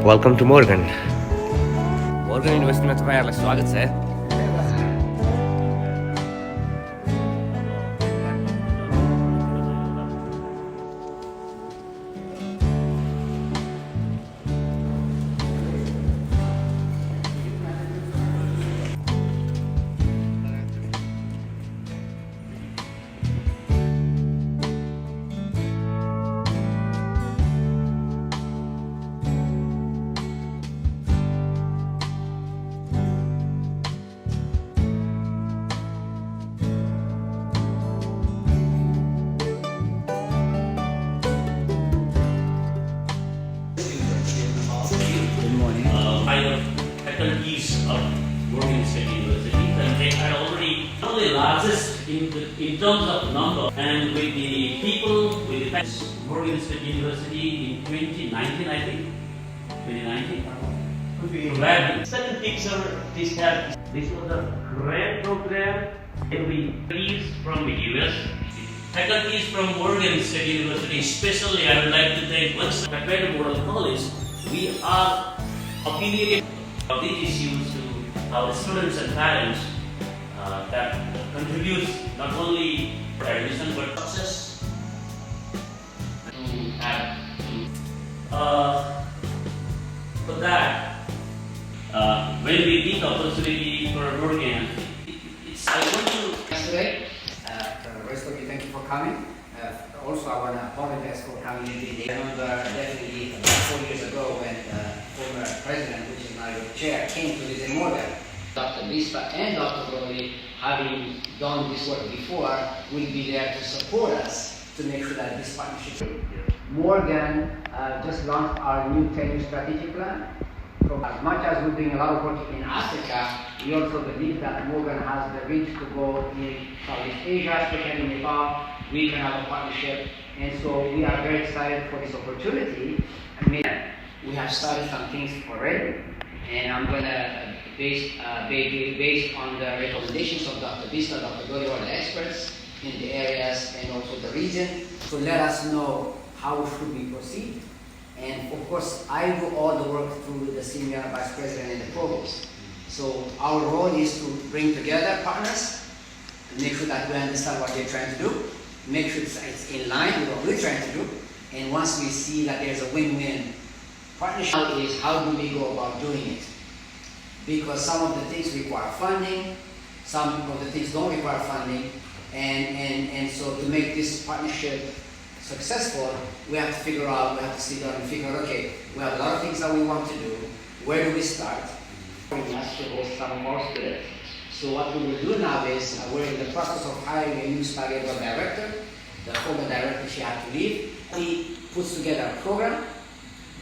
Welcome to Morgan. Morgan युनिभर्सिटीमा तपाईँहरूलाई स्वागत छ। Faculties of Morgan-Nepal University, and they are already not only largest in terms of number and with the people, with the Morgan-Nepal University in 2019, I think. 2019? Probably. Certain picture, this was a great program. We released from the US. Faculties from Morgan-Nepal University, especially I would like to thank once Kathmandu College. We are affiliated of these issues to our students and parents that contributes not only for admission but success to have for that when we think opportunity for Morgan, I want to today. The rest of you, thank you for coming. Also, I want to apologize for coming in today. I remember definitely about 4 years ago when former president, which is now your chair, came to visit Morgan. Dr. Bispa and Dr. Brody, having done this work before, will be there to support us to make sure that this partnership. Morgan just launched our new 10-year strategic plan. So as much as we're doing a lot of work in Africa, we also believe that Morgan has the reach to go in Southeast Asia, especially in Nepal. We can have a partnership, and so we are very excited for this opportunity. We have started some things already, and I'm going to, based on the recommendations of Dr. Bispa, Dr. Gori, or the experts in the areas and also the region, to let us know how should we proceed. And of course, I do all the work through the senior vice president and the provost. So our role is to bring together partners and make sure that we understand what they're trying to do, make sure it's in line with what we're trying to do, and once we see that there's a win-win partnership, is how do we go about doing it? Because some of the things require funding, some of the things don't require funding, and so to make this partnership successful, we have to figure out, we have to sit down and figure out, okay, we have a lot of things that we want to do, where do we start? We must host some of our students. So what we will do now is, we're in the process of hiring a new study director. The former director, she had to leave. He puts together a program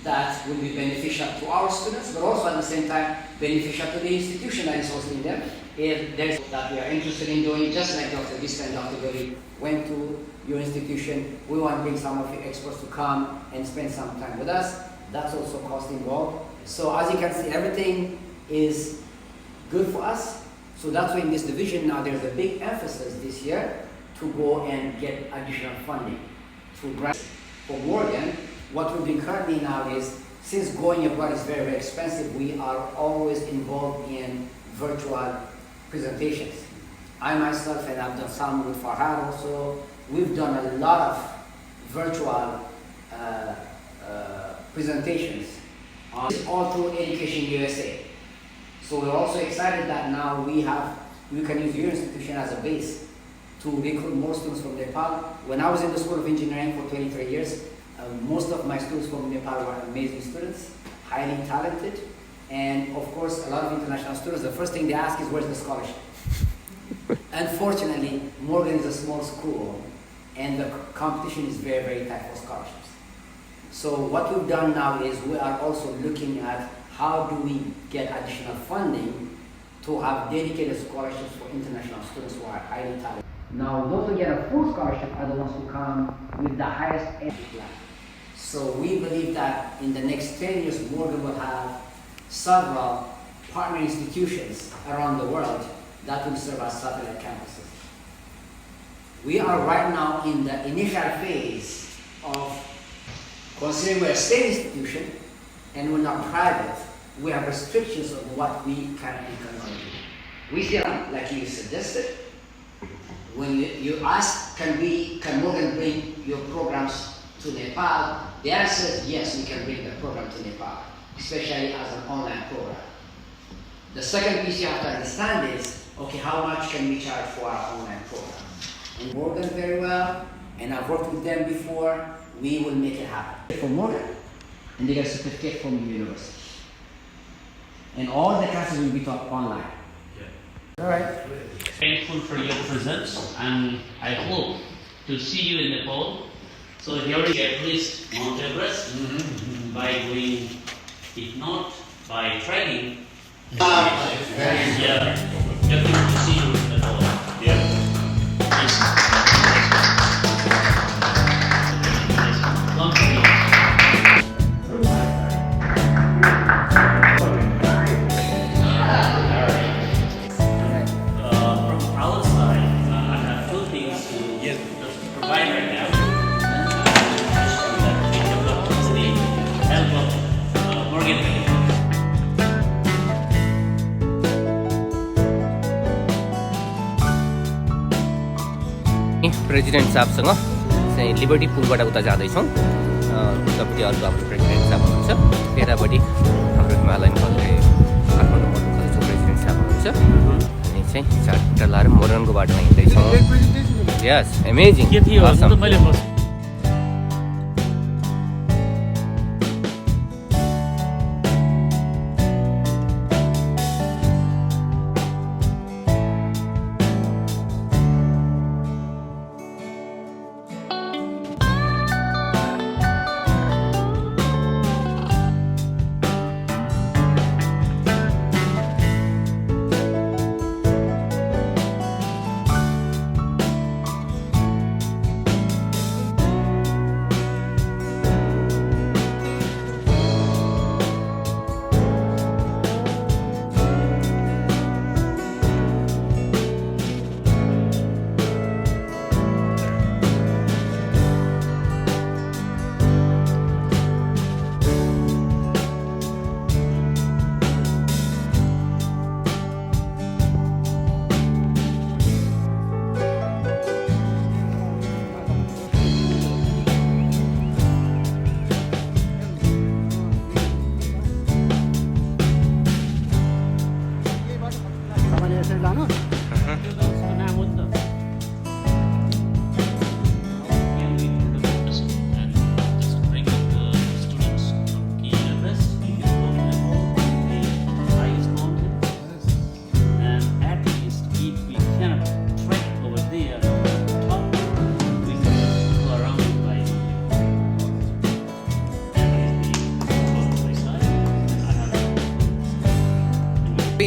that will be beneficial to our students, but also at the same time beneficial to the institution that is hosting them. If there's that we are interested in doing, just like Dr. Vista and Dr. Gori went to your institution, we want to bring some of your experts to come and spend some time with us. That's also cost involved. So as you can see, everything is good for us. So that's why in this division now there's a big emphasis this year to go and get additional funding through grants. For Morgan, what we're doing currently now is, since going abroad is very, very expensive, we are always involved in virtual presentations. I myself, and I've done some with Farhad also, we've done a lot of virtual presentations, all through Education USA. So we're also excited that now we can use your institution as a base to recruit more students from Nepal. When I was in the School of Engineering for 23 years, most of my students from Nepal were amazing students, highly talented, and of course a lot of international students, the first thing they ask is, where's the scholarship? Unfortunately, Morgan is a small school and the competition is very, very tight for scholarships. So what we've done now is we are also looking at how do we get additional funding to have dedicated scholarships for international students who are highly talented. Now, those who get a full scholarship are the ones who come with the highest entry plan. So we believe that in the next 10 years, Morgan will have several partner institutions around the world that will serve as satellite campuses. We are right now in the initial phase of considering we're a state institution, and we're not private, we have restrictions on what we can and cannot do. We still, like you suggested, when you ask, can Morgan bring your programs to Nepal? The answer is yes, we can bring the program to Nepal, especially as an online program. The second piece you have to understand is, okay, how much can we charge for our online program? And Morgan very well, and I've worked with them before, we will make it happen. For Morgan, and they get a certificate from the university. And all the classes will be taught online. Yeah. All right. Thankful for your presence, and I hope to see you in Nepal. So here we at least Mount Everest by going, if not by trekking. Yeah, definitely to see you in Nepal. Yeah. Come to me. From our side, I have two things to provide right now. Help of Morgan-Nepal. President साहबसँग चाहिँ Liberty पुलबाट उता जाँदैछौँ उतापट्टि अर्को हाम्रो president साहब हुनुहुन्छ यतापट्टि हाम्रो हिमालयन कलेज काठमाडौँ मोडल कलेजको प्रेसिडेन्ट साहब हुनुहुन्छ अनि चाहिँ चारवटा लाएर मोरनको बाटोमा हिँड्दैछौँ यस एमेजिङ के थियो त मैले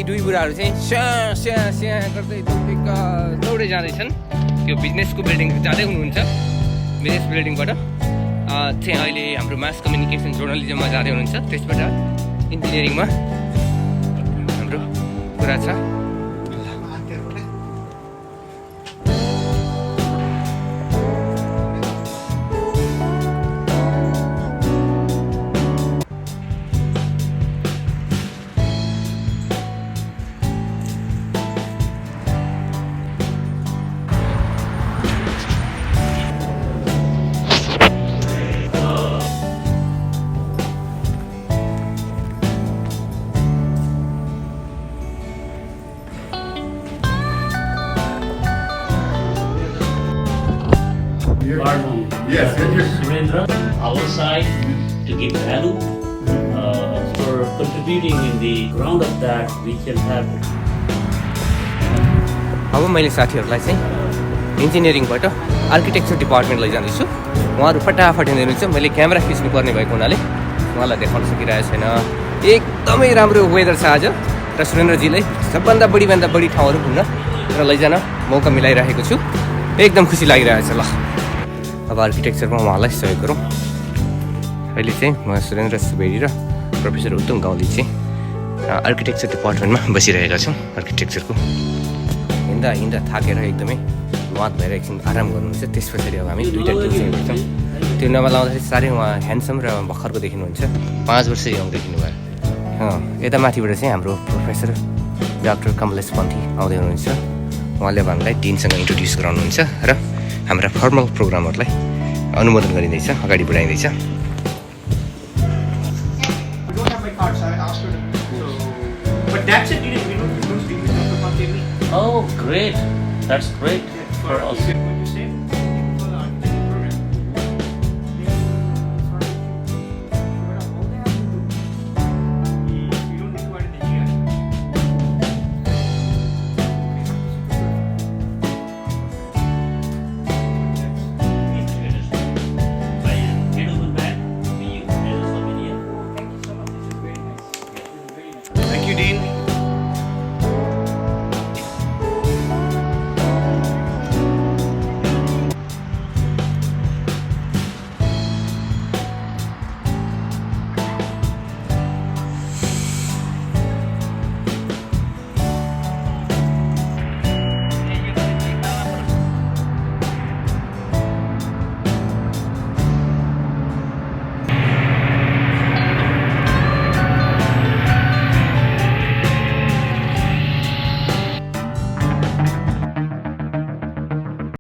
दुई बुढाहरू चाहिँ स्या गर्दै दौडै जाँदैछन् त्यो बिजनेसको बिल्डिङ जाँदै हुनुहुन्छ बिजनेस बिल्डिङबाट चाहिँ अहिले हाम्रो मास कम्युनिकेसन जर्नलिजममा जाँदै हुनुहुन्छ त्यसबाट इन्जिनियरिङमा हाम्रो कुरा छ Yes, Surendra, our side to give value for contributing in the ground of that we can have. अब मैले साथीहरूलाई चाहिँ इन्जिनियरिङबाट आर्किटेक्चर डिपार्टमेन्ट लैजाँदैछु उहाँहरू फटाफट हिँड्नुहुन्छ मैले क्यामेरा खिच्नु पर्ने भएको हुनाले उहाँलाई देखाउन सकिरहेको छैन एकदमै राम्रो वेदर छ आज र सुरेन्द्रजीलाई सबभन्दा बढी ठाउँहरू घुम्न र लैजान मौका मिलाइरहेको छु एकदम खुसी लागिरहेछ ल अब आर्किटेक्चरमा उहाँलाई सहयोग गरौँ अहिले चाहिँ म सुरेन्द्र सुवेदी र प्रोफेसर उत्तम गाउँली चाहिँ आर्किटेक्चर डिपार्टमेन्टमा बसिरहेका छौँ आर्किटेक्चरको हिँड्दा थाकेर एकदमै नुहात भएर एकछिन आराम गर्नुहुन्छ त्यस पछाडि अब हामी दुईवटा टिम चाहिँ भेट्छौँ त्यो नम्बर लाउँदाखेरि साह्रै उहाँ ह्यान्डसम र भर्खरको देखिनुहुन्छ 5 वर्ष यङ देखिनुभयो यता माथिबाट चाहिँ हाम्रो प्रोफेसर डाक्टर कमलेश पन्थी आउँदै हुनुहुन्छ उहाँले हामीलाई डिनसँग इन्ट्रोड्युस गराउनुहुन्छ र हाम्रा फर्मल प्रोग्रामहरूलाई अनुमोदन गरिँदैछ अगाडि बढाइँदैछ But that's it, we don't speak with Dr. Pandey. Oh, great. That's great for us. What you say?